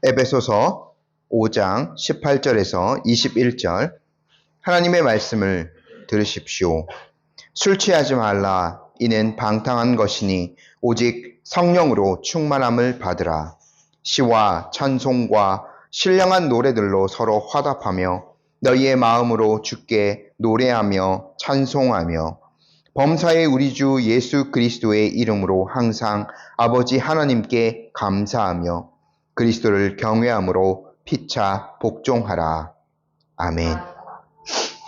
에베소서 5장 18절에서 21절 하나님의 말씀을 들으십시오. 술 취하지 말라. 이는 방탕한 것이니 오직 성령으로 충만함을 받으라. 시와 찬송과 신령한 노래들로 서로 화답하며 너희의 마음으로 주께 노래하며 찬송하며 범사의 우리 주 예수 그리스도의 이름으로 항상 아버지 하나님께 감사하며 그리스도를 경외함으로 피차 복종하라. 아멘.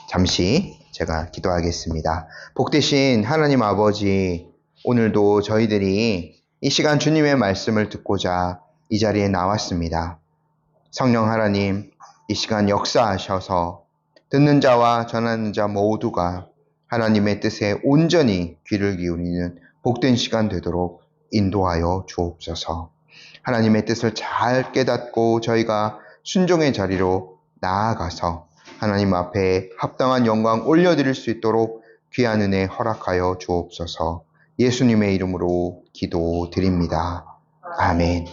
잠시 제가 기도하겠습니다. 복되신 하나님 아버지, 오늘도 저희들이 이 시간 주님의 말씀을 듣고자 이 자리에 나왔습니다. 성령 하나님, 이 시간 역사하셔서 듣는 자와 전하는 자 모두가 하나님의 뜻에 온전히 귀를 기울이는 복된 시간 되도록 인도하여 주옵소서. 하나님의 뜻을 잘 깨닫고 저희가 순종의 자리로 나아가서 하나님 앞에 합당한 영광 올려드릴 수 있도록 귀한 은혜 허락하여 주옵소서. 예수님의 이름으로 기도드립니다. 아멘.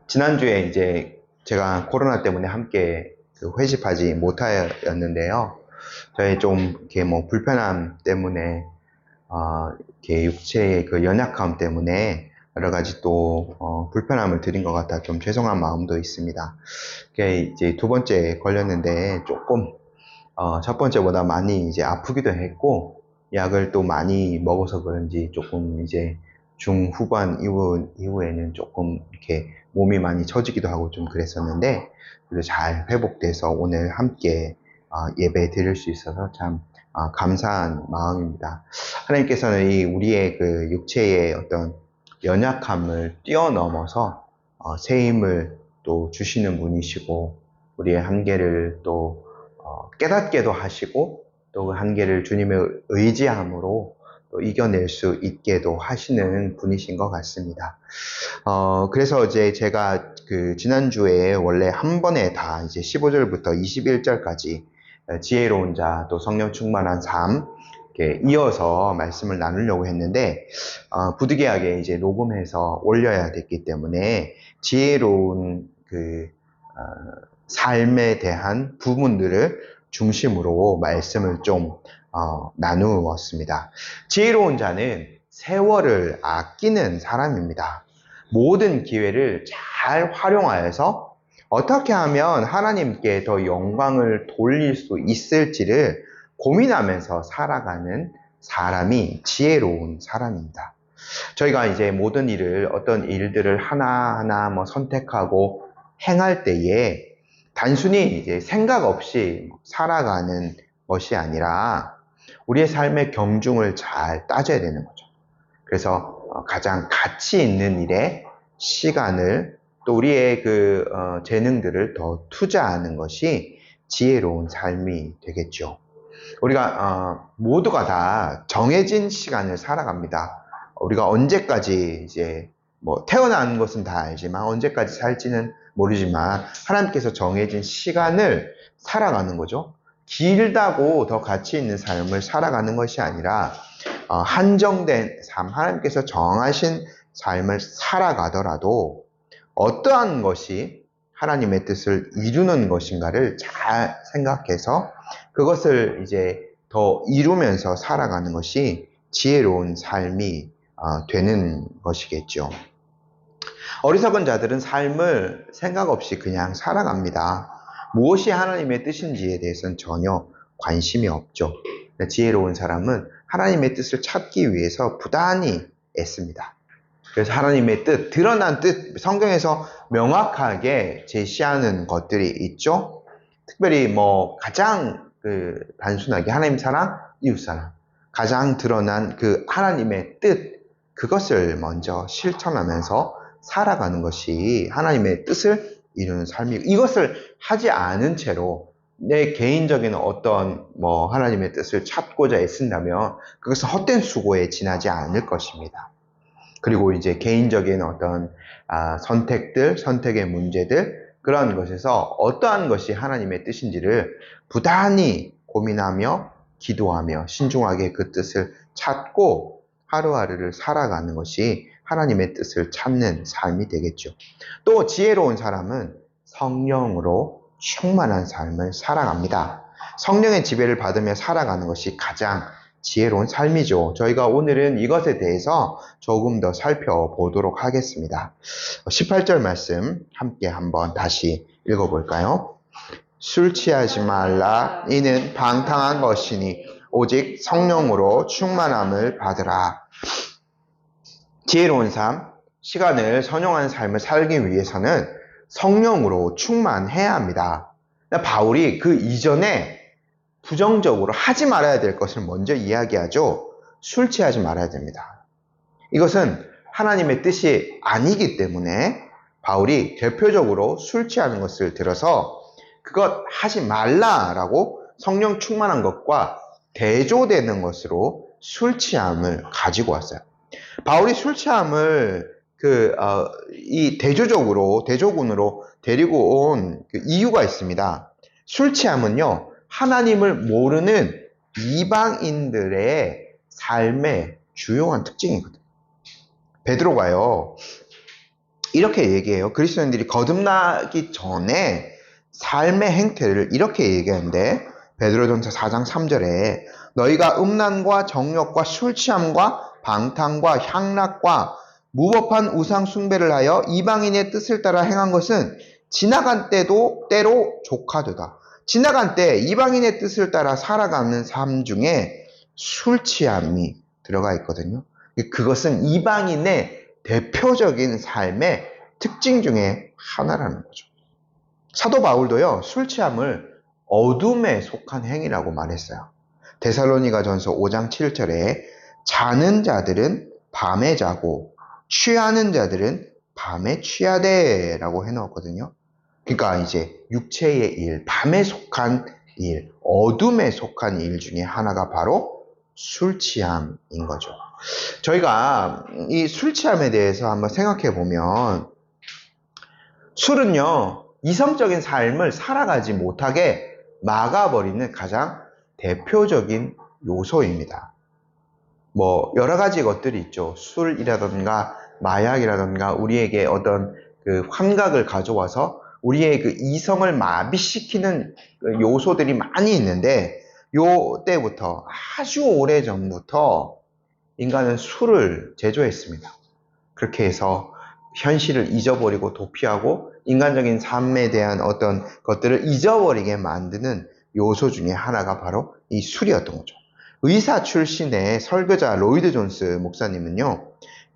지난주에 이제 제가 코로나 때문에 함께 회집하지 못하였는데요. 저희 좀 이렇게 불편함 때문에 이렇게 육체의 그 연약함 때문에 여러 가지 또 불편함을 드린 것 같아 좀 죄송한 마음도 있습니다. 이제 두 번째 걸렸는데 조금 첫 번째보다 많이 이제 아프기도 했고 약을 또 많이 먹어서 그런지 조금 이제 중후반 이후에는 조금 이렇게 몸이 많이 처지기도 하고 좀 그랬었는데 그래도 잘 회복돼서 오늘 함께 예배 드릴 수 있어서 참 감사한 마음입니다. 하나님께서는 우리의 그 육체의 어떤 연약함을 뛰어넘어서 새 힘을 또 주시는 분이시고 우리의 한계를 또 깨닫게도 하시고 또 그 한계를 주님의 의지함으로 또 이겨낼 수 있게도 하시는 분이신 것 같습니다. 그래서 이제 제가 그 지난주에 원래 한 번에 다 이제 15절부터 21절까지 지혜로운 자 또 성령 충만한 삶 이렇게 이어서 말씀을 나누려고 했는데 부득이하게 이제 녹음해서 올려야 됐기 때문에 지혜로운 그 삶에 대한 부분들을 중심으로 말씀을 좀 나누었습니다. 지혜로운 자는 세월을 아끼는 사람입니다. 모든 기회를 잘 활용하여서 어떻게 하면 하나님께 더 영광을 돌릴 수 있을지를 고민하면서 살아가는 사람이 지혜로운 사람입니다. 저희가 이제 모든 어떤 일들을 하나하나 선택하고 행할 때에 단순히 이제 생각 없이 살아가는 것이 아니라 우리의 삶의 경중을 잘 따져야 되는 거죠. 그래서 가장 가치 있는 일에 시간을 또 우리의 그 재능들을 더 투자하는 것이 지혜로운 삶이 되겠죠. 우리가 모두가 다 정해진 시간을 살아갑니다. 우리가 언제까지 이제 태어난 것은 다 알지만 언제까지 살지는 모르지만 하나님께서 정해진 시간을 살아가는 거죠. 길다고 더 가치 있는 삶을 살아가는 것이 아니라 한정된 삶, 하나님께서 정하신 삶을 살아가더라도 어떠한 것이 하나님의 뜻을 이루는 것인가를 잘 생각해서 그것을 이제 더 이루면서 살아가는 것이 지혜로운 삶이 되는 것이겠죠. 어리석은 자들은 삶을 생각 없이 그냥 살아갑니다. 무엇이 하나님의 뜻인지에 대해서는 전혀 관심이 없죠. 지혜로운 사람은 하나님의 뜻을 찾기 위해서 부단히 애씁니다. 그래서 하나님의 뜻, 드러난 뜻, 성경에서 명확하게 제시하는 것들이 있죠. 특별히 가장 단순하게 하나님 사랑, 이웃 사랑, 가장 드러난 그 하나님의 뜻, 그것을 먼저 실천하면서 살아가는 것이 하나님의 뜻을 이루는 삶이고, 이것을 하지 않은 채로 내 개인적인 어떤 하나님의 뜻을 찾고자 애쓴다면 그것은 헛된 수고에 지나지 않을 것입니다. 그리고 이제 개인적인 어떤 선택들, 선택의 문제들, 그런 것에서 어떠한 것이 하나님의 뜻인지를 부단히 고민하며 기도하며 신중하게 그 뜻을 찾고 하루하루를 살아가는 것이 하나님의 뜻을 찾는 삶이 되겠죠. 또 지혜로운 사람은 성령으로 충만한 삶을 살아갑니다. 성령의 지배를 받으며 살아가는 것이 가장 지혜로운 삶이죠. 저희가 오늘은 이것에 대해서 조금 더 살펴보도록 하겠습니다. 18절 말씀 함께 한번 다시 읽어볼까요? 술 취하지 말라. 이는 방탕한 것이니 오직 성령으로 충만함을 받으라. 지혜로운 삶, 시간을 선용한 삶을 살기 위해서는 성령으로 충만해야 합니다. 바울이 그 이전에 부정적으로 하지 말아야 될 것을 먼저 이야기하죠. 술 취하지 말아야 됩니다. 이것은 하나님의 뜻이 아니기 때문에 바울이 대표적으로 술 취하는 것을 들어서 그것 하지 말라라고 성령 충만한 것과 대조되는 것으로 술 취함을 가지고 왔어요. 바울이 술 취함을 이 대조군으로 데리고 온 그 이유가 있습니다. 술 취함은요, 하나님을 모르는 이방인들의 삶의 주요한 특징이거든요. 베드로가요, 이렇게 얘기해요. 그리스도인들이 거듭나기 전에 삶의 행태를 이렇게 얘기하는데, 베드로전서 4장 3절에 너희가 음란과 정욕과 술 취함과 방탕과 향락과 무법한 우상 숭배를 하여 이방인의 뜻을 따라 행한 것은 지나간 때로 조카되다. 지나간 때 이방인의 뜻을 따라 살아가는 삶 중에 술 취함이 들어가 있거든요. 그것은 이방인의 대표적인 삶의 특징 중에 하나라는 거죠. 사도 바울도요, 술 취함을 어둠에 속한 행위라고 말했어요. 데살로니가전서 5장 7절에 자는 자들은 밤에 자고 취하는 자들은 밤에 취하되 라고 해놓았거든요. 그러니까 이제 육체의 일, 밤에 속한 일, 어둠에 속한 일 중에 하나가 바로 술 취함인 거죠. 저희가 이 술 취함에 대해서 한번 생각해 보면, 술은요, 이성적인 삶을 살아가지 못하게 막아버리는 가장 대표적인 요소입니다. 여러 가지 것들이 있죠. 술이라던가 마약이라던가 우리에게 어떤 그 환각을 가져와서 우리의 그 이성을 마비시키는 요소들이 많이 있는데, 요 때부터 아주 오래 전부터 인간은 술을 제조했습니다. 그렇게 해서 현실을 잊어버리고 도피하고 인간적인 삶에 대한 어떤 것들을 잊어버리게 만드는 요소 중에 하나가 바로 이 술이었던 거죠. 의사 출신의 설교자 로이드 존스 목사님은요,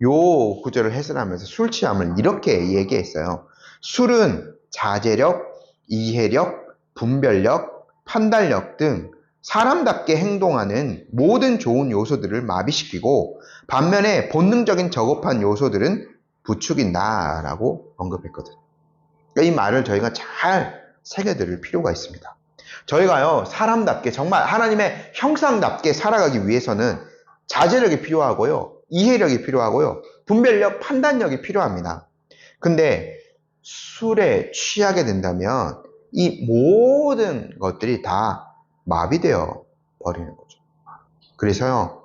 요 구절을 해설하면서 술 취함을 이렇게 얘기했어요. 술은 자제력, 이해력, 분별력, 판단력 등 사람답게 행동하는 모든 좋은 요소들을 마비시키고 반면에 본능적인 저급한 요소들은 부추긴다 라고 언급했거든요. 이 말을 저희가 잘 새겨들을 필요가 있습니다. 저희가요, 사람답게 정말 하나님의 형상답게 살아가기 위해서는 자제력이 필요하고요, 이해력이 필요하고요, 분별력, 판단력이 필요합니다. 근데 술에 취하게 된다면 이 모든 것들이 다 마비되어 버리는 거죠. 그래서요,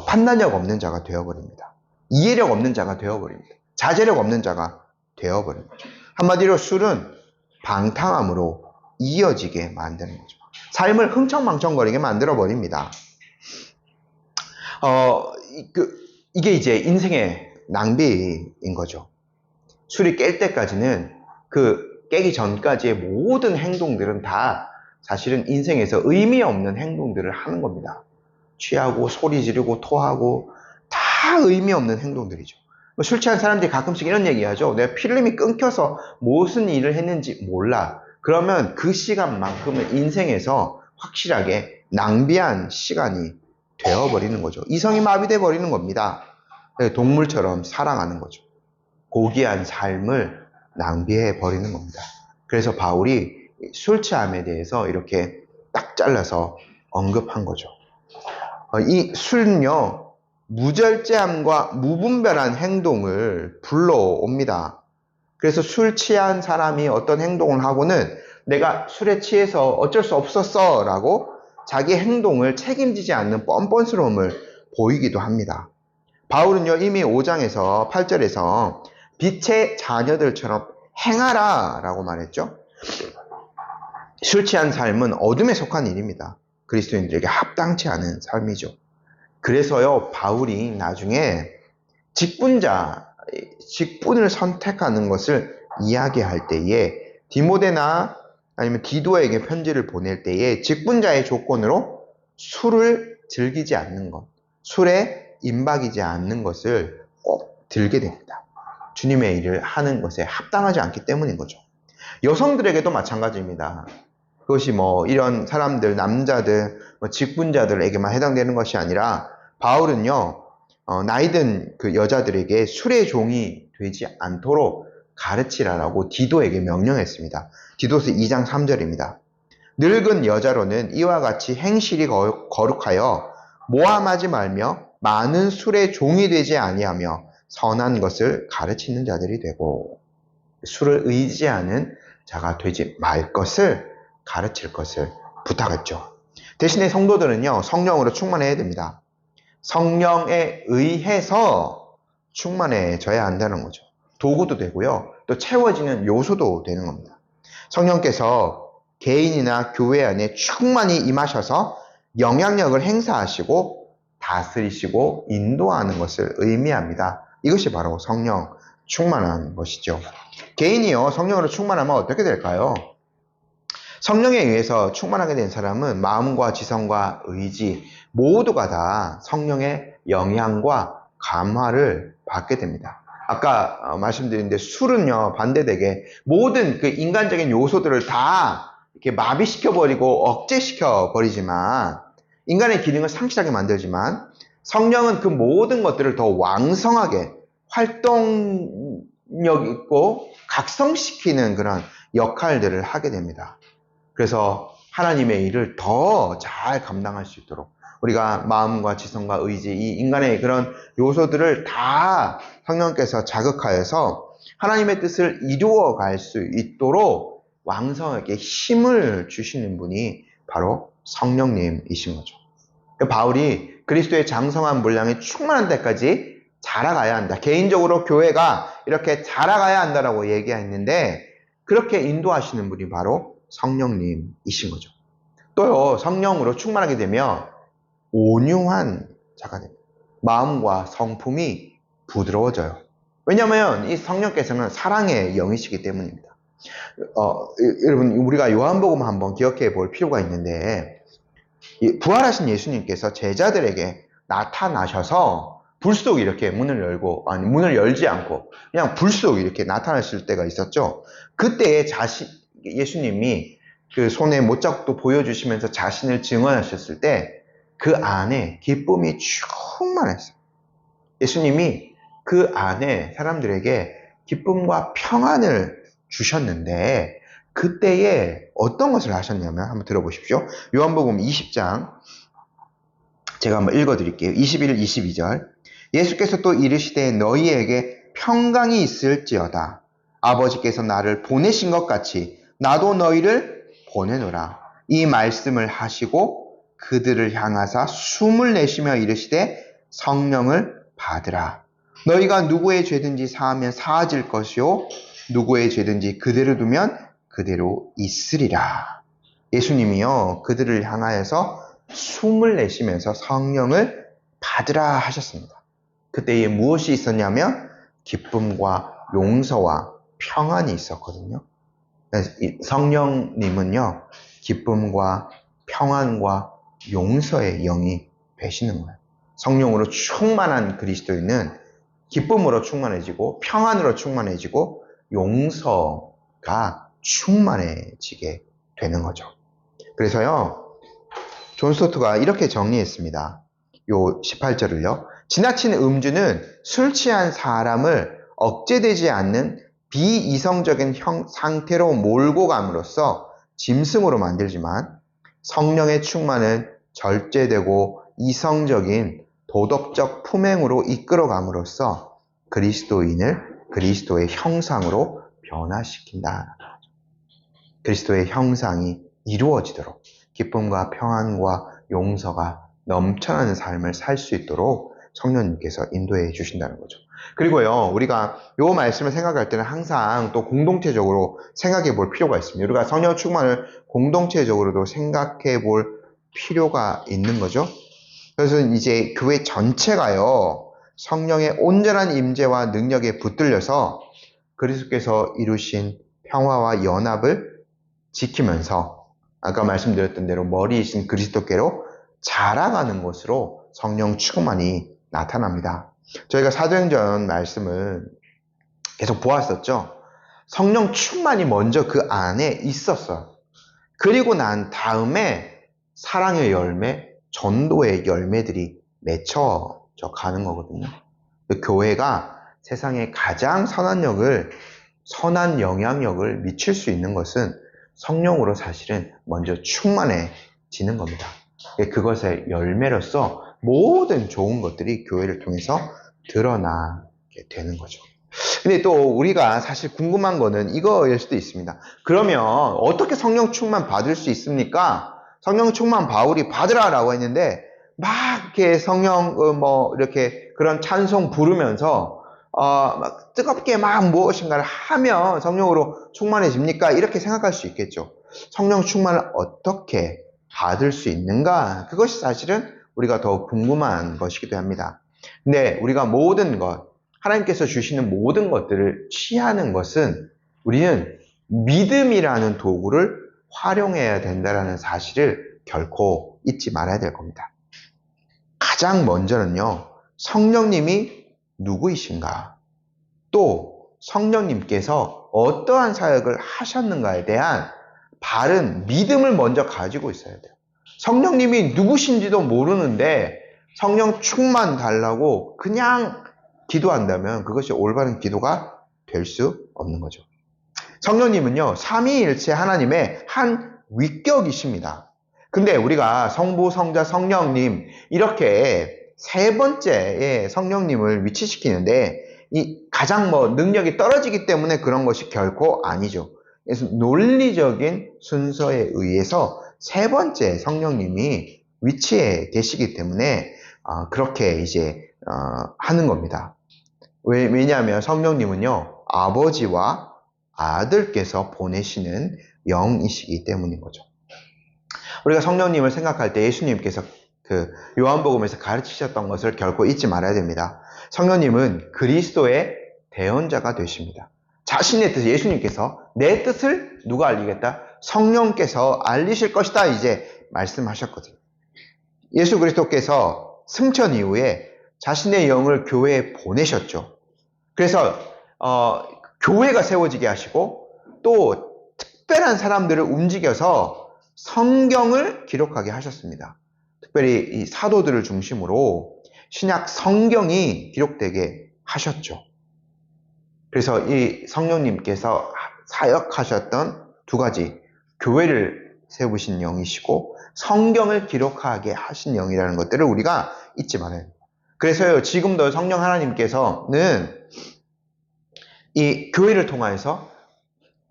판단력 없는 자가 되어버립니다. 이해력 없는 자가 되어버립니다. 자제력 없는 자가 되어버리는 거죠. 한마디로 술은 방탕함으로 이어지게 만드는 거죠. 삶을 흥청망청거리게 만들어버립니다. 이게 이제 인생의 낭비인 거죠. 술이 깰 때까지는 그 깨기 전까지의 모든 행동들은 다 사실은 인생에서 의미 없는 행동들을 하는 겁니다. 취하고 소리 지르고 토하고 다 의미 없는 행동들이죠. 술 취한 사람들이 가끔씩 이런 얘기하죠. 내가 필름이 끊겨서 무슨 일을 했는지 몰라. 그러면 그 시간만큼은 인생에서 확실하게 낭비한 시간이 되어버리는 거죠. 이성이 마비돼 버리는 겁니다. 동물처럼 살아가는 거죠. 고귀한 삶을 낭비해 버리는 겁니다. 그래서 바울이 술 취함에 대해서 이렇게 딱 잘라서 언급한 거죠. 이 술은요, 무절제함과 무분별한 행동을 불러옵니다. 그래서 술 취한 사람이 어떤 행동을 하고는 내가 술에 취해서 어쩔 수 없었어 라고 자기 행동을 책임지지 않는 뻔뻔스러움을 보이기도 합니다. 바울은요, 이미 5장에서 8절에서 빛의 자녀들처럼 행하라 라고 말했죠. 술 취한 삶은 어둠에 속한 일입니다. 그리스도인들에게 합당치 않은 삶이죠. 그래서요, 바울이 나중에 직분을 선택하는 것을 이야기할 때에 디모데나 아니면 디도에게 편지를 보낼 때에 직분자의 조건으로 술을 즐기지 않는 것, 술에 임박이지 않는 것을 꼭 들게 됩니다. 주님의 일을 하는 것에 합당하지 않기 때문인 거죠. 여성들에게도 마찬가지입니다. 그것이 이런 사람들, 남자들, 직분자들에게만 해당되는 것이 아니라 바울은요, 나이든 그 여자들에게 술의 종이 되지 않도록 가르치라라고 디도에게 명령했습니다. 디도서 2장 3절입니다. 늙은 여자로는 이와 같이 행실이 거룩하여 모함하지 말며 많은 술의 종이 되지 아니하며 선한 것을 가르치는 자들이 되고, 술을 의지하는 자가 되지 말 것을 가르칠 것을 부탁했죠. 대신에 성도들은요, 성령으로 충만해야 됩니다. 성령에 의해서 충만해져야 한다는 거죠. 도구도 되고요, 또 채워지는 요소도 되는 겁니다. 성령께서 개인이나 교회 안에 충만히 임하셔서 영향력을 행사하시고 다스리시고 인도하는 것을 의미합니다. 이것이 바로 성령 충만한 것이죠. 개인이요, 성령으로 충만하면 어떻게 될까요? 성령에 의해서 충만하게 된 사람은 마음과 지성과 의지 모두가 다 성령의 영향과 감화를 받게 됩니다. 아까 말씀드린 데 술은요, 반대되게 모든 그 인간적인 요소들을 다 이렇게 마비시켜버리고 억제시켜버리지만, 인간의 기능을 상실하게 만들지만, 성령은 그 모든 것들을 더 왕성하게 활동력 있고 각성시키는 그런 역할들을 하게 됩니다. 그래서 하나님의 일을 더 잘 감당할 수 있도록 우리가 마음과 지성과 의지, 이 인간의 그런 요소들을 다 성령께서 자극하여서 하나님의 뜻을 이루어갈 수 있도록 왕성하게 힘을 주시는 분이 바로 성령님이신 거죠. 바울이 그리스도의 장성한 분량이 충만한 데까지 자라가야 한다. 개인적으로 교회가 이렇게 자라가야 한다라고 얘기했는데, 그렇게 인도하시는 분이 바로 성령님이신 거죠. 또요, 성령으로 충만하게 되면 온유한 자가 됩니다. 마음과 성품이 부드러워져요. 왜냐하면 이 성령께서는 사랑의 영이시기 때문입니다. 여러분, 우리가 요한복음 한번 기억해 볼 필요가 있는데, 부활하신 예수님께서 제자들에게 나타나셔서 불쑥 이렇게 문을 열지 않고 그냥 불쑥 이렇게 나타나실 때가 있었죠. 그때에 예수님이 그 손에 못자국도 보여주시면서 자신을 증언하셨을 때 그 안에 기쁨이 충만했어요. 예수님이 그 안에 사람들에게 기쁨과 평안을 주셨는데, 그때에 어떤 것을 하셨냐면 한번 들어보십시오. 요한복음 20장 제가 한번 읽어드릴게요. 21, 22절. 예수께서 또 이르시되 너희에게 평강이 있을지어다. 아버지께서 나를 보내신 것 같이 나도 너희를 보내노라. 이 말씀을 하시고 그들을 향하사 숨을 내쉬며 이르시되 성령을 받으라. 너희가 누구의 죄든지 사하면 사하질 것이요 누구의 죄든지 그대로 두면 그대로 있으리라. 예수님이요, 그들을 향하여서 숨을 내쉬면서 성령을 받으라 하셨습니다. 그때에 무엇이 있었냐면 기쁨과 용서와 평안이 있었거든요. 성령님은요, 기쁨과 평안과 용서의 영이 되시는 거예요. 성령으로 충만한 그리스도인은 기쁨으로 충만해지고 평안으로 충만해지고 용서가 충만해지게 되는 거죠. 그래서요, 존 스토트가 이렇게 정리했습니다. 요 18절을요. 지나친 음주는 술 취한 사람을 억제되지 않는 비이성적인 상태로 몰고 감으로써 짐승으로 만들지만, 성령의 충만은 절제되고 이성적인 도덕적 품행으로 이끌어감으로써 그리스도인을 그리스도의 형상으로 변화시킨다. 그리스도의 형상이 이루어지도록 기쁨과 평안과 용서가 넘쳐나는 삶을 살 수 있도록 성령님께서 인도해 주신다는 거죠. 그리고요, 우리가 요 말씀을 생각할 때는 항상 또 공동체적으로 생각해 볼 필요가 있습니다. 우리가 성령 충만을 공동체적으로도 생각해 볼 필요가 있는 거죠. 그래서 이제 교회 전체가요, 성령의 온전한 임재와 능력에 붙들려서 그리스도께서 이루신 평화와 연합을 지키면서 아까 말씀드렸던 대로 머리이신 그리스도께로 자라가는 것으로 성령 충만이 나타납니다. 저희가 사도행전 말씀을 계속 보았었죠. 성령 충만이 먼저 그 안에 있었어요. 그리고 난 다음에 사랑의 열매, 전도의 열매들이 맺혀져 가는 거거든요. 교회가 세상에 가장 선한 영향력을 미칠 수 있는 것은 성령으로 사실은 먼저 충만해지는 겁니다. 그것의 열매로서 모든 좋은 것들이 교회를 통해서 드러나게 되는 거죠. 근데 또 우리가 사실 궁금한 거는 이거일 수도 있습니다. 그러면 어떻게 성령 충만 받을 수 있습니까? 성령 충만 바울이 받으라라고 했는데 막 이렇게 성령 이렇게 그런 찬송 부르면서 막 뜨겁게 막 무엇인가를 하면 성령으로 충만해집니까? 이렇게 생각할 수 있겠죠. 성령 충만을 어떻게 받을 수 있는가? 그것이 사실은 우리가 더 궁금한 것이기도 합니다. 근데 우리가 모든 것, 하나님께서 주시는 모든 것들을 취하는 것은 우리는 믿음이라는 도구를 활용해야 된다는 사실을 결코 잊지 말아야 될 겁니다. 가장 먼저는요, 성령님이 누구이신가? 또 성령님께서 어떠한 사역을 하셨는가에 대한 바른 믿음을 먼저 가지고 있어야 돼요. 성령님이 누구신지도 모르는데 성령 충만 달라고 그냥 기도한다면 그것이 올바른 기도가 될 수 없는 거죠. 성령님은요, 삼위일체 하나님의 한 위격이십니다. 근데 우리가 성부, 성자, 성령님 이렇게 세 번째의 성령님을 위치시키는데 이 가장 능력이 떨어지기 때문에 그런 것이 결코 아니죠. 그래서 논리적인 순서에 의해서 세 번째 성령님이 위치해 계시기 때문에 그렇게 이제 하는 겁니다. 왜냐하면 성령님은요, 아버지와 아들께서 보내시는 영이시기 때문인 거죠. 우리가 성령님을 생각할 때 예수님께서 그 요한복음에서 가르치셨던 것을 결코 잊지 말아야 됩니다. 성령님은 그리스도의 대언자가 되십니다. 자신의 뜻을 예수님께서 내 뜻을 누가 알리겠다? 성령께서 알리실 것이다 이제 말씀하셨거든요. 예수 그리스도께서 승천 이후에 자신의 영을 교회에 보내셨죠. 그래서 교회가 세워지게 하시고 또 특별한 사람들을 움직여서 성경을 기록하게 하셨습니다. 특별히 이 사도들을 중심으로 신약 성경이 기록되게 하셨죠. 그래서 이 성령님께서 사역하셨던 두 가지, 교회를 세우신 영이시고 성경을 기록하게 하신 영이라는 것들을 우리가 잊지 말아야 합니다. 그래서요, 지금도 성령 하나님께서는 이 교회를 통해서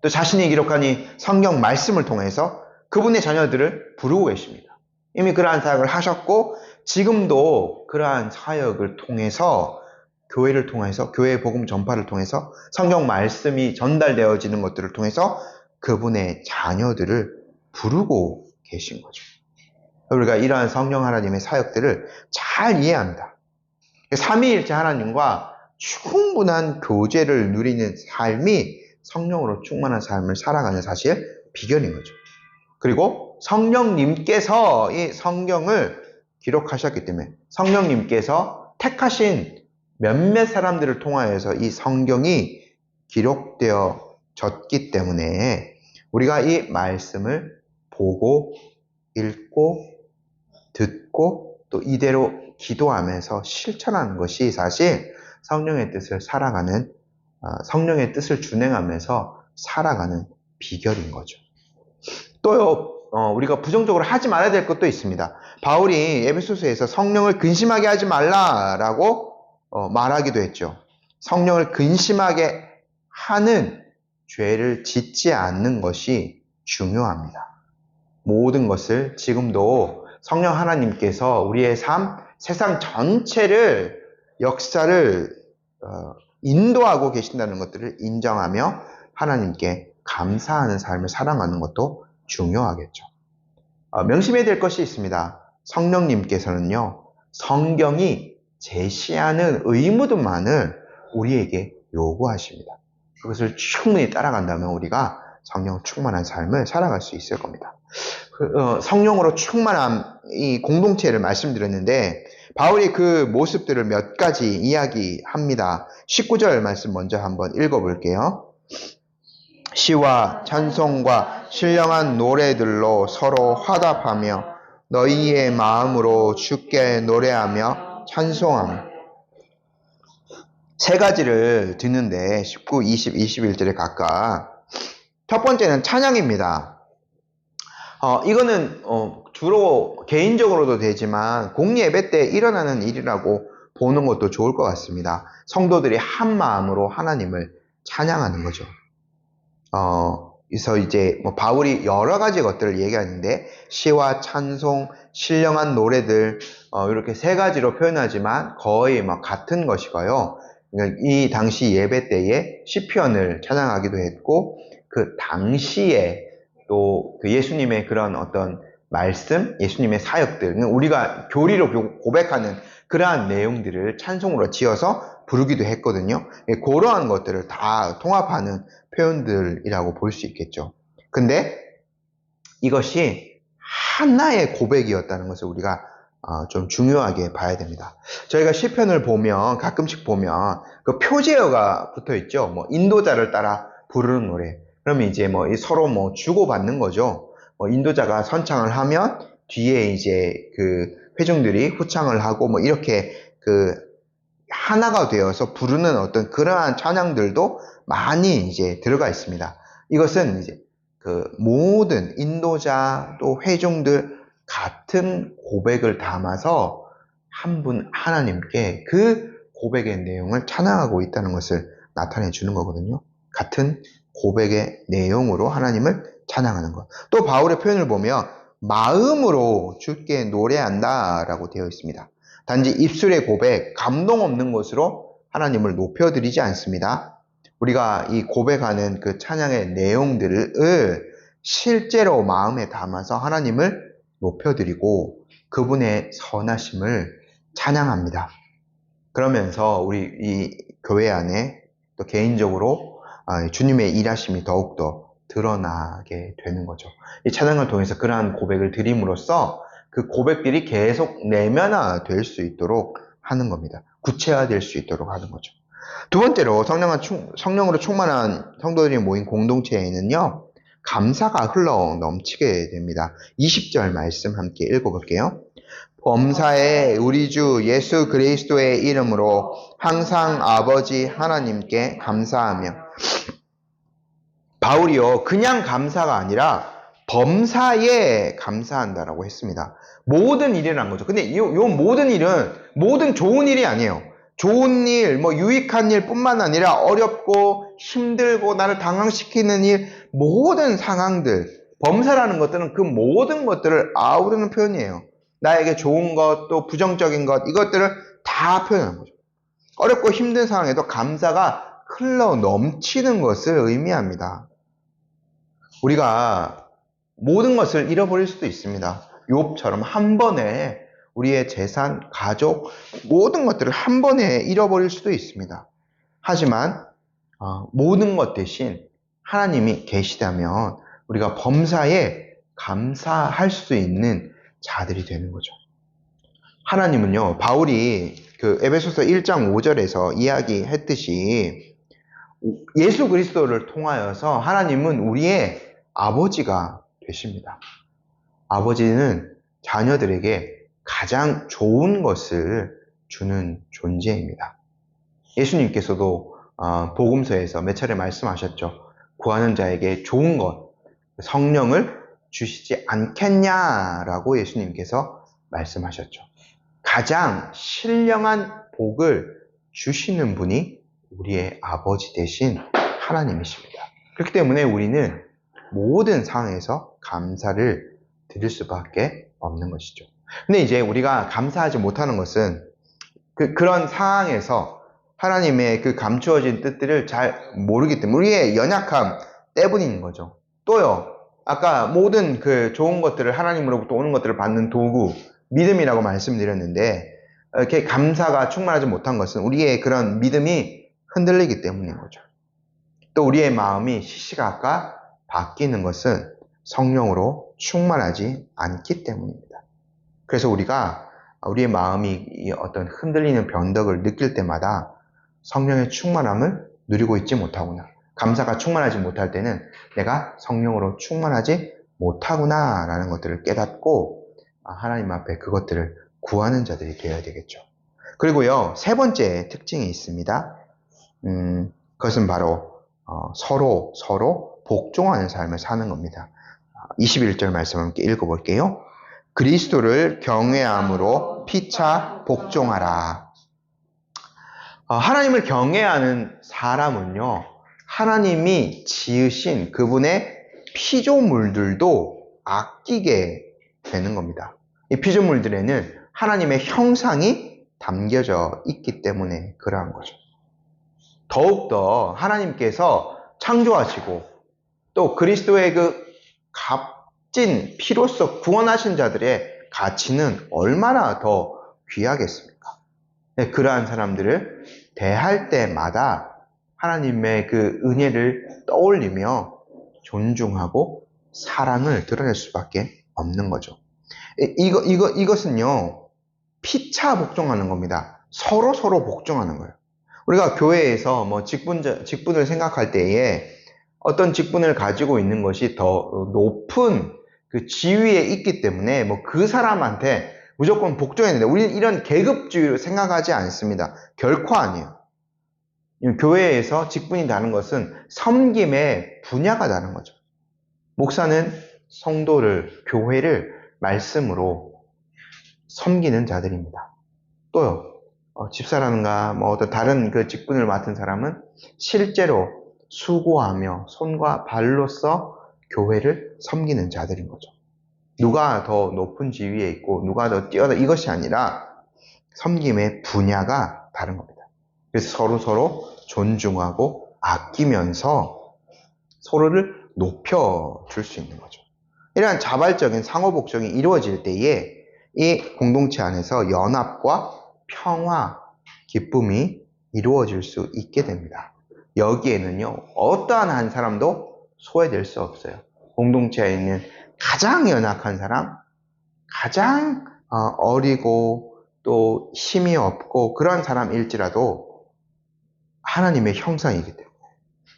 또 자신이 기록한 이 성경 말씀을 통해서 그분의 자녀들을 부르고 계십니다. 이미 그러한 사역을 하셨고 지금도 그러한 사역을 통해서 교회를 통해서 교회의 복음 전파를 통해서 성경 말씀이 전달되어지는 것들을 통해서 그분의 자녀들을 부르고 계신 거죠. 우리가 이러한 성령 하나님의 사역들을 잘 이해합니다. 삼위일체 하나님과 충분한 교제를 누리는 삶이 성령으로 충만한 삶을 살아가는 사실 비결인 거죠. 그리고 성령님께서 이 성경을 기록하셨기 때문에 성령님께서 택하신 몇몇 사람들을 통하여서 이 성경이 기록되어졌기 때문에 우리가 이 말씀을 보고 읽고 듣고 또 이대로 기도하면서 실천하는 것이 사실 성령의 뜻을 살아가는 성령의 뜻을 준행하면서 살아가는 비결인 거죠. 또요, 우리가 부정적으로 하지 말아야 될 것도 있습니다. 바울이 에베소서에서 성령을 근심하게 하지 말라라고 말하기도 했죠. 성령을 근심하게 하는 죄를 짓지 않는 것이 중요합니다. 모든 것을 지금도 성령 하나님께서 우리의 삶, 세상 전체를 역사를 인도하고 계신다는 것들을 인정하며 하나님께 감사하는 삶을 살아가는 것도 중요하겠죠. 명심해야 될 것이 있습니다. 성령님께서는요, 성경이 제시하는 의무들만을 우리에게 요구하십니다. 그것을 충분히 따라간다면 우리가 성령 충만한 삶을 살아갈 수 있을 겁니다. 성령으로 충만한 이 공동체를 말씀드렸는데 바울이 그 모습들을 몇 가지 이야기합니다. 19절 말씀 먼저 한번 읽어볼게요. 시와 찬송과 신령한 노래들로 서로 화답하며 너희의 마음으로 주께 노래하며 찬송하며. 세 가지를 듣는데 19, 20, 21절에 각각 첫 번째는 찬양입니다. 이거는 주로 개인적으로도 되지만 공예배 때 일어나는 일이라고 보는 것도 좋을 것 같습니다. 성도들이 한 마음으로 하나님을 찬양하는 거죠. 그래서 이제 바울이 여러 가지 것들을 얘기하는데 시와 찬송, 신령한 노래들 이렇게 세 가지로 표현하지만 거의 같은 것이고요. 그러니까 이 당시 예배 때에 시편을 찬양하기도 했고 그 당시에 또 그 예수님의 그런 어떤 말씀, 예수님의 사역들, 우리가 교리로 고백하는 그러한 내용들을 찬송으로 지어서 부르기도 했거든요. 그러한 것들을 다 통합하는 표현들이라고 볼 수 있겠죠. 근데 이것이 하나의 고백이었다는 것을 우리가 좀 중요하게 봐야 됩니다. 저희가 시편을 보면 가끔씩 보면 그 표제어가 붙어 있죠. 인도자를 따라 부르는 노래. 그러면 이제 서로 주고받는 거죠. 인도자가 선창을 하면 뒤에 이제 그 회중들이 후창을 하고 이렇게 그 하나가 되어서 부르는 어떤 그러한 찬양들도 많이 이제 들어가 있습니다. 이것은 이제 그 모든 인도자 또 회중들 같은 고백을 담아서 한 분 하나님께 그 고백의 내용을 찬양하고 있다는 것을 나타내 주는 거거든요. 같은 고백의 내용으로 하나님을 찬양하는 것. 또 바울의 표현을 보면 마음으로 주께 노래한다 라고 되어 있습니다. 단지 입술의 고백, 감동 없는 것으로 하나님을 높여드리지 않습니다. 우리가 이 고백하는 그 찬양의 내용들을 실제로 마음에 담아서 하나님을 높여드리고 그분의 선하심을 찬양합니다. 그러면서 우리 이 교회 안에 또 개인적으로 주님의 일하심이 더욱더 드러나게 되는 거죠. 이 찬양을 통해서 그러한 고백을 드림으로써 그 고백들이 계속 내면화될 수 있도록 하는 겁니다. 구체화될 수 있도록 하는 거죠. 두 번째로 성령으로 충만한 성도들이 모인 공동체에는요, 감사가 흘러 넘치게 됩니다. 20절 말씀 함께 읽어볼게요. 범사에 우리 주 예수 그리스도의 이름으로 항상 아버지 하나님께 감사하며. 바울이요, 그냥 감사가 아니라 범사에 감사한다라고 했습니다. 모든 일이란 거죠. 근데 이 모든 일은 모든 좋은 일이 아니에요. 좋은 일, 유익한 일 뿐만 아니라 어렵고 힘들고 나를 당황시키는 일, 모든 상황들, 범사라는 것들은 그 모든 것들을 아우르는 표현이에요. 나에게 좋은 것, 또 부정적인 것, 이것들을 다 표현하는 거죠. 어렵고 힘든 상황에도 감사가 흘러 넘치는 것을 의미합니다. 우리가 모든 것을 잃어버릴 수도 있습니다. 욥처럼 한 번에 우리의 재산, 가족, 모든 것들을 한 번에 잃어버릴 수도 있습니다. 하지만 모든 것 대신 하나님이 계시다면 우리가 범사에 감사할 수 있는 자들이 되는 거죠. 하나님은요, 바울이 그 에베소서 1장 5절에서 이야기했듯이 예수 그리스도를 통하여서 하나님은 우리의 아버지가 되십니다. 아버지는 자녀들에게 가장 좋은 것을 주는 존재입니다. 예수님께서도 복음서에서 몇 차례 말씀하셨죠. 구하는 자에게 좋은 것, 성령을 주시지 않겠냐라고 예수님께서 말씀하셨죠. 가장 신령한 복을 주시는 분이 우리의 아버지 되신 하나님이십니다. 그렇기 때문에 우리는 모든 상황에서 감사를 드릴 수밖에 없는 것이죠. 근데 이제 우리가 감사하지 못하는 것은 그런 상황에서 하나님의 그 감추어진 뜻들을 잘 모르기 때문에 우리의 연약함 때문인 거죠. 또요, 아까 모든 그 좋은 것들을 하나님으로부터 오는 것들을 받는 도구, 믿음이라고 말씀드렸는데, 이렇게 감사가 충만하지 못한 것은 우리의 그런 믿음이 흔들리기 때문인 거죠. 또 우리의 마음이 시시각각 바뀌는 것은 성령으로 충만하지 않기 때문입니다. 그래서 우리가 우리의 마음이 어떤 흔들리는 변덕을 느낄 때마다 성령의 충만함을 누리고 있지 못하구나. 감사가 충만하지 못할 때는 내가 성령으로 충만하지 못하구나 라는 것들을 깨닫고 하나님 앞에 그것들을 구하는 자들이 되어야 되겠죠. 그리고요, 세 번째 특징이 있습니다. 그것은 바로 서로 복종하는 삶을 사는 겁니다. 21절 말씀을 함께 읽어볼게요. 그리스도를 경외함으로 피차 복종하라. 하나님을 경외하는 사람은요, 하나님이 지으신 그분의 피조물들도 아끼게 되는 겁니다. 이 피조물들에는 하나님의 형상이 담겨져 있기 때문에 그러한 거죠. 더욱더 하나님께서 창조하시고 또 그리스도의 그 값진 피로써 구원하신 자들의 가치는 얼마나 더 귀하겠습니까? 그러한 사람들을 대할 때마다 하나님의 그 은혜를 떠올리며 존중하고 사랑을 드러낼 수밖에 없는 거죠. 이것은요, 피차 복종하는 겁니다. 서로 복종하는 거예요. 우리가 교회에서 뭐 직분을 생각할 때에 어떤 직분을 가지고 있는 것이 더 높은 그 지위에 있기 때문에 뭐 그 사람한테 무조건 복종해야 된다. 우리는 이런 계급주의로 생각하지 않습니다. 결코 아니에요. 교회에서 직분이 다른 것은 섬김의 분야가 다른 거죠. 목사는 성도를, 교회를 말씀으로 섬기는 자들입니다. 또요, 집사라든가 뭐 어떤 다른 그 직분을 맡은 사람은 실제로 수고하며 손과 발로써 교회를 섬기는 자들인 거죠. 누가 더 높은 지위에 있고 누가 더 뛰어나 이것이 아니라 섬김의 분야가 다른 겁니다. 그래서 서로 존중하고 아끼면서 서로를 높여줄 수 있는 거죠. 이러한 자발적인 상호복종이 이루어질 때에 이 공동체 안에서 연합과 평화, 기쁨이 이루어질 수 있게 됩니다. 여기에는요, 어떠한 한 사람도 소외될 수 없어요. 공동체에 있는 가장 연약한 사람, 가장 어리고 또 힘이 없고 그런 사람일지라도 하나님의 형상이기 때문에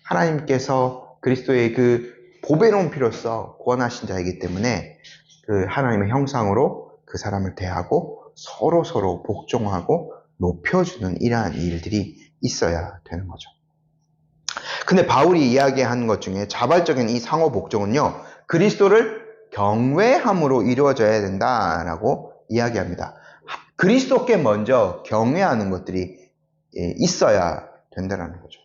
하나님께서 그리스도의 그 보배로운 피로써 구원하신 자이기 때문에 그 하나님의 형상으로 그 사람을 대하고 서로 복종하고 높여주는 이러한 일들이 있어야 되는 거죠. 근데 바울이 이야기한 것 중에 자발적인 이 상호 복종은요, 그리스도를 경외함으로 이루어져야 된다라고 이야기합니다. 그리스도께 먼저 경외하는 것들이 있어야 된다는 거죠.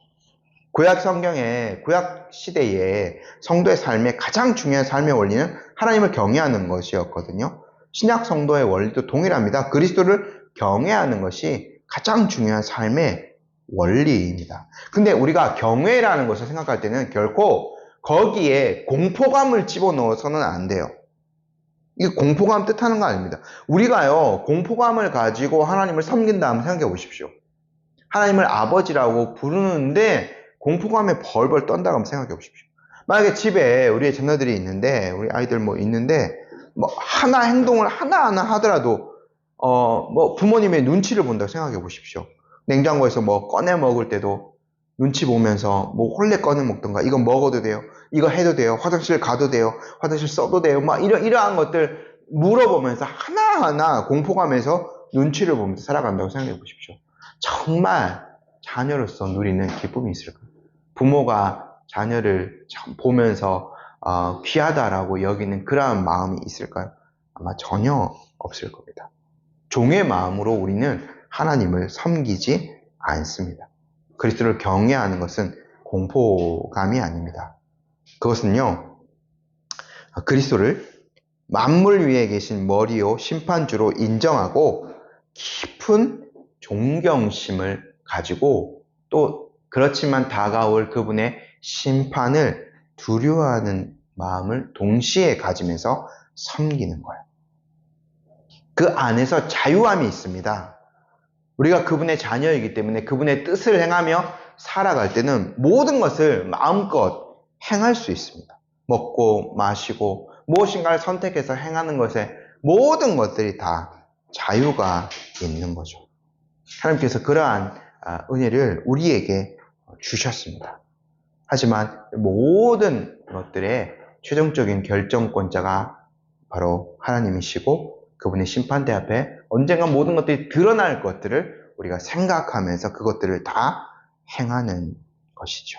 구약 성경에, 구약 시대에 성도의 삶의 가장 중요한 삶의 원리는 하나님을 경외하는 것이었거든요. 신약 성도의 원리도 동일합니다. 그리스도를 경외하는 것이 가장 중요한 삶의 원리입니다. 근데 우리가 경외라는 것을 생각할 때는 결코 거기에 공포감을 집어넣어서는 안 돼요. 이게 공포감 뜻하는 거 아닙니다. 우리가요, 공포감을 가지고 하나님을 섬긴다 하면 생각해 보십시오. 하나님을 아버지라고 부르는데 공포감에 벌벌 떤다고 한번 생각해 보십시오. 만약에 집에 우리의 자녀들이 있는데, 우리 아이들 뭐 있는데, 뭐 하나 행동을 하나하나 하더라도 뭐 부모님의 눈치를 본다고 생각해 보십시오. 냉장고에서 뭐 꺼내 먹을 때도 눈치 보면서 뭐 홀래 꺼내 먹던가, 이거 먹어도 돼요, 이거 해도 돼요, 화장실 가도 돼요, 화장실 써도 돼요, 막 이러한 것들 물어보면서 하나하나 공포감에서 눈치를 보면서 살아간다고 생각해 보십시오. 정말 자녀로서 누리는 기쁨이 있을까요? 부모가 자녀를 보면서 귀하다라고 여기는 그러한 마음이 있을까요? 아마 전혀 없을 겁니다. 종의 마음으로 우리는 하나님을 섬기지 않습니다. 그리스도를 경외하는 것은 공포감이 아닙니다. 그것은요, 그리스도를 만물 위에 계신 머리요 심판주로 인정하고 깊은 존경심을 가지고 또 그렇지만 다가올 그분의 심판을 두려워하는 마음을 동시에 가지면서 섬기는 거예요. 그 안에서 자유함이 있습니다. 우리가 그분의 자녀이기 때문에 그분의 뜻을 행하며 살아갈 때는 모든 것을 마음껏 행할 수 있습니다. 먹고 마시고 무엇인가를 선택해서 행하는 것에 모든 것들이 다 자유가 있는 거죠. 하나님께서 그러한 은혜를 우리에게 주셨습니다. 하지만 모든 것들의 최종적인 결정권자가 바로 하나님이시고 그분의 심판대 앞에 언젠가 모든 것들이 드러날 것들을 우리가 생각하면서 그것들을 다 행하는 것이죠.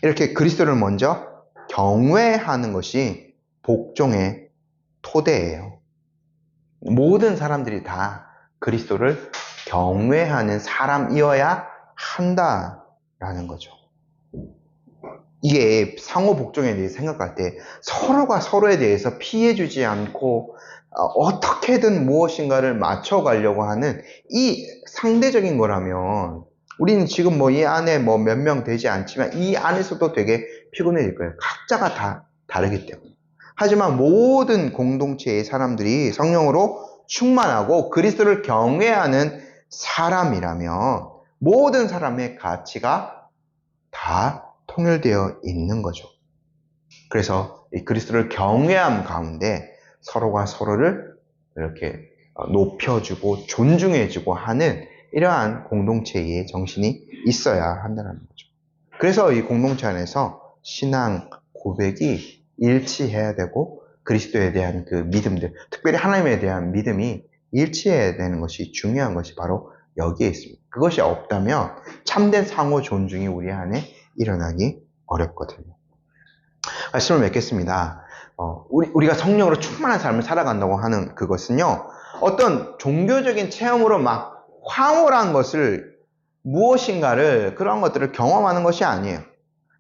이렇게 그리스도를 먼저 경외하는 것이 복종의 토대예요. 모든 사람들이 다 그리스도를 경외하는 사람이어야 한다라는 거죠. 이게 상호 복종에 대해서 생각할 때 서로가 서로에 대해서 피해주지 않고 어떻게든 무엇인가를 맞춰가려고 하는 이 상대적인 거라면 우리는 지금 뭐 이 안에 뭐 몇 명 되지 않지만 이 안에서도 되게 피곤해질 거예요. 각자가 다 다르기 때문에. 하지만 모든 공동체의 사람들이 성령으로 충만하고 그리스도를 경외하는 사람이라면 모든 사람의 가치가 다 통일되어 있는 거죠. 그래서 이 그리스도를 경외함 가운데 서로가 서로를 이렇게 높여주고 존중해주고 하는 이러한 공동체의 정신이 있어야 한다는 거죠. 그래서 이 공동체 안에서 신앙 고백이 일치해야 되고 그리스도에 대한 그 믿음들, 특별히 하나님에 대한 믿음이 일치해야 되는 것이 중요한 것이 바로 여기에 있습니다. 그것이 없다면 참된 상호 존중이 우리 안에 일어나기 어렵거든요. 말씀을 맺겠습니다. 우리가 성령으로 충만한 삶을 살아간다고 하는 그것은요, 어떤 종교적인 체험으로 막 황홀한 것을 무엇인가를 그런 것들을 경험하는 것이 아니에요.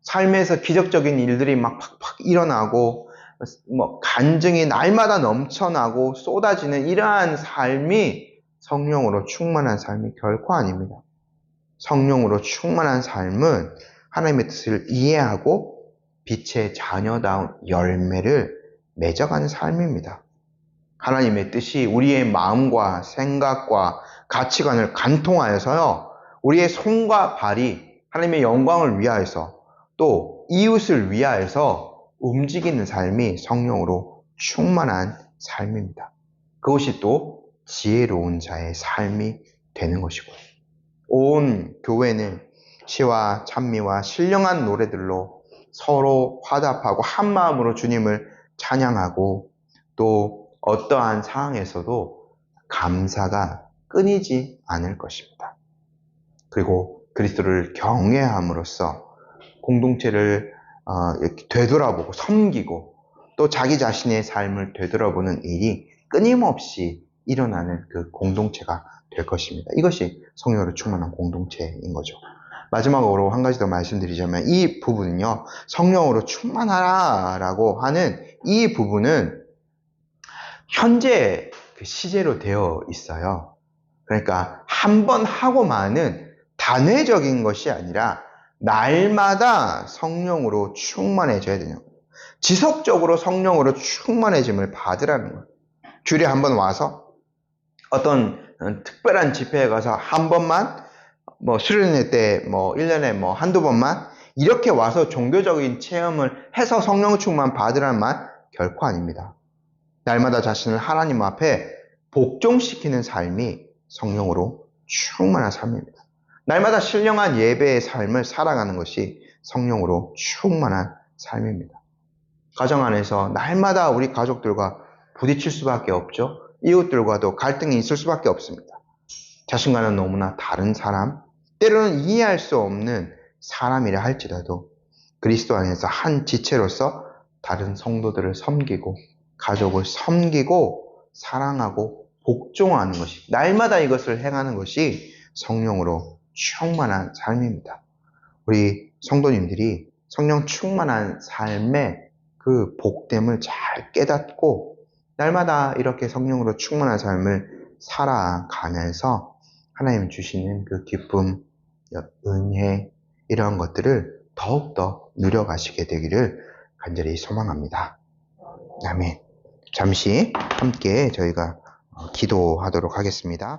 삶에서 기적적인 일들이 막 팍팍 일어나고 뭐 간증이 날마다 넘쳐나고 쏟아지는 이러한 삶이 성령으로 충만한 삶이 결코 아닙니다. 성령으로 충만한 삶은 하나님의 뜻을 이해하고 빛의 자녀다운 열매를 맺어가는 삶입니다. 하나님의 뜻이 우리의 마음과 생각과 가치관을 관통하여서요, 우리의 손과 발이 하나님의 영광을 위하여서 또 이웃을 위하여서 움직이는 삶이 성령으로 충만한 삶입니다. 그것이 또 지혜로운 자의 삶이 되는 것이고요. 온 교회는 시와 찬미와 신령한 노래들로 서로 화답하고 한 마음으로 주님을 찬양하고 또 어떠한 상황에서도 감사가 끊이지 않을 것입니다. 그리고 그리스도를 경외함으로써 공동체를 이렇게 되돌아보고 섬기고 또 자기 자신의 삶을 되돌아보는 일이 끊임없이 일어나는 그 공동체가 될 것입니다. 이것이 성령으로 충만한 공동체인 거죠. 마지막으로 한 가지 더 말씀드리자면 이 부분은요, 성령으로 충만하라라고 하는 이 부분은 현재 그 시제로 되어 있어요. 그러니까 한 번 하고만은 단회적인 것이 아니라 날마다 성령으로 충만해져야 되는 거예요. 지속적으로 성령으로 충만해짐을 받으라는 거예요. 주일에 한 번 와서 어떤 특별한 집회에 가서 한 번만 뭐 수련회 때 뭐 1년에 뭐 한두 번만 이렇게 와서 종교적인 체험을 해서 성령 충만 받으라는 말 결코 아닙니다. 날마다 자신을 하나님 앞에 복종시키는 삶이 성령으로 충만한 삶입니다. 날마다 신령한 예배의 삶을 살아가는 것이 성령으로 충만한 삶입니다. 가정 안에서 날마다 우리 가족들과 부딪힐 수밖에 없죠. 이웃들과도 갈등이 있을 수밖에 없습니다. 자신과는 너무나 다른 사람, 때로는 이해할 수 없는 사람이라 할지라도 그리스도 안에서 한 지체로서 다른 성도들을 섬기고 가족을 섬기고 사랑하고 복종하는 것이, 날마다 이것을 행하는 것이 성령으로 충만한 삶입니다. 우리 성도님들이 성령 충만한 삶의 그 복됨을 잘 깨닫고 날마다 이렇게 성령으로 충만한 삶을 살아가면서 하나님 주시는 그 기쁨, 은혜, 이러한 것들을 더욱더 누려가시게 되기를 간절히 소망합니다. 아멘. 잠시 함께 저희가 기도하도록 하겠습니다.